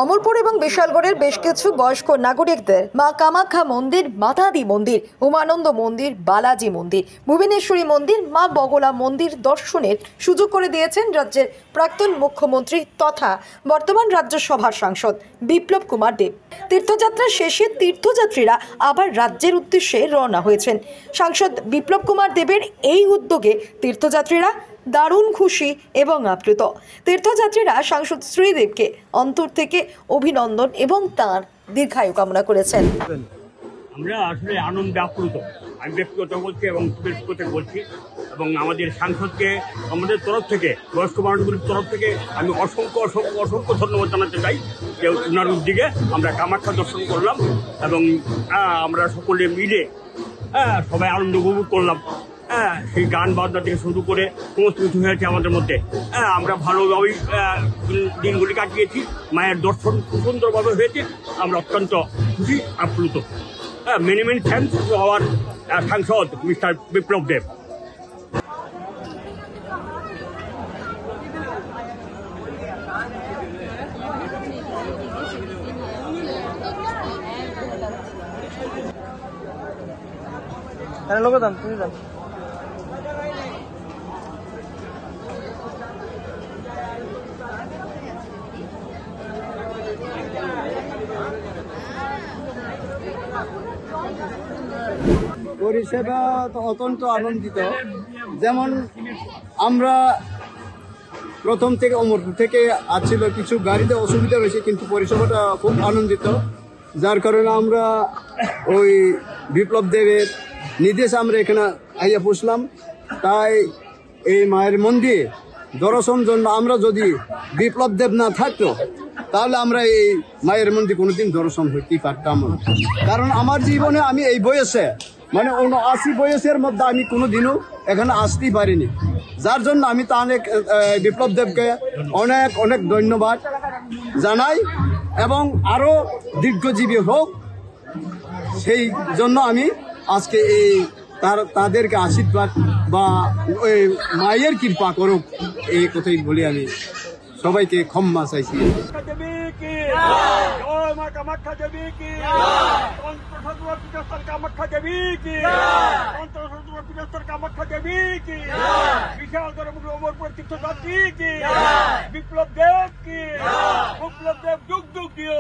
অমরপুর এবং বিশালগড়ের বেশ কিছু বয়স্ক নাগরিকদের মা কামাখ্যা মন্দির, মাতাদি মন্দির, উমানন্দ মন্দির, বালাজি মন্দির, ভুবনেশ্বরী মন্দির, মা বগলা মন্দির দর্শনের সুযোগ করে দিয়েছেন রাজ্যের প্রাক্তন মুখ্যমন্ত্রী তথা বর্তমান রাজ্যসভার সাংসদ বিপ্লব কুমার দেব। তীর্থযাত্রা শেষে তীর্থযাত্রীরা আবার রাজ্যের উদ্দেশ্যে রওনা হয়েছেন। সাংসদ বিপ্লব কুমার দেবের এই উদ্যোগে তীর্থযাত্রীরা দারুণ খুশি এবং আপ্লুত। তীর্থযাত্রীরা সাংসদ শ্রীদেবকে অন্তর থেকে অভিনন্দন এবং তাঁর দীর্ঘায়ু কামনা করেছেন। আমরা আসলে আনন্দে আপ্লুত। আমি ব্যক্তিগত বলছি এবং বলছি এবং আমাদের সাংসদকে আমাদের তরফ থেকে, বয়স্ক মানুষগুলির তরফ থেকে আমি অসংখ্য অসংখ্য অসংখ্য ধন্যবাদ জানাতে চাই যে ওনার উদ্যোগে আমরা কামাখ্যা দর্শন করলাম এবং আমরা সকলে মিলে সবাই আনন্দ উপভোগ করলাম। সেই গান বাজনা থেকে শুরু করে সমস্ত কিছু হয়েছে আমাদের মধ্যে। আমরা ভালোভাবেই দিনগুলি কাটিয়েছি। মায়ের দর্শন খুব সুন্দরভাবে হয়েছে। আমরা অত্যন্ত খুশি, আপ্লুত। Many many thanks to our সাংসদ মিস্টার বিপ্লব দেব। পরিষেবা তো অত্যন্ত আনন্দিত। যেমন আমরা প্রথম থেকে অমরপুর থেকে আসছিল, কিছু গাড়িতে অসুবিধা হয়েছে, কিন্তু পরিষেবাটা খুব আনন্দিত। যার কারণে আমরা ওই বিপ্লব দেবের নির্দেশে আমরা এখানে আইয়া পৌঁছলাম। তাই এই মায়ের মন্দির দর্শন জন্য আমরা যদি বিপ্লব দেব না থাকতো তাহলে আমরা এই মায়ের মন্দির কোনোদিন দর্শন হইতেই পারতাম না। কারণ আমার জীবনে আমি এই বয়সে, মানে ৭৯ বয়সের মধ্যে আমি কোনোদিনও এখানে আসতেই পারিনি। যার জন্য আমি তাহলে বিপ্লব দেবকে অনেক অনেক ধন্যবাদ জানাই এবং আরও দীর্ঘজীবী হোক, সেই জন্য আমি আজকে এই তাদেরকে আশীর্বাদ বা ওই মায়ের কৃপা করুক এই কথাই বলি। আমি সবাইকে ক্ষমা চাইছি। বিপ্লব দেব কি, বিপ্লব দেব যুগ যুগ দিও।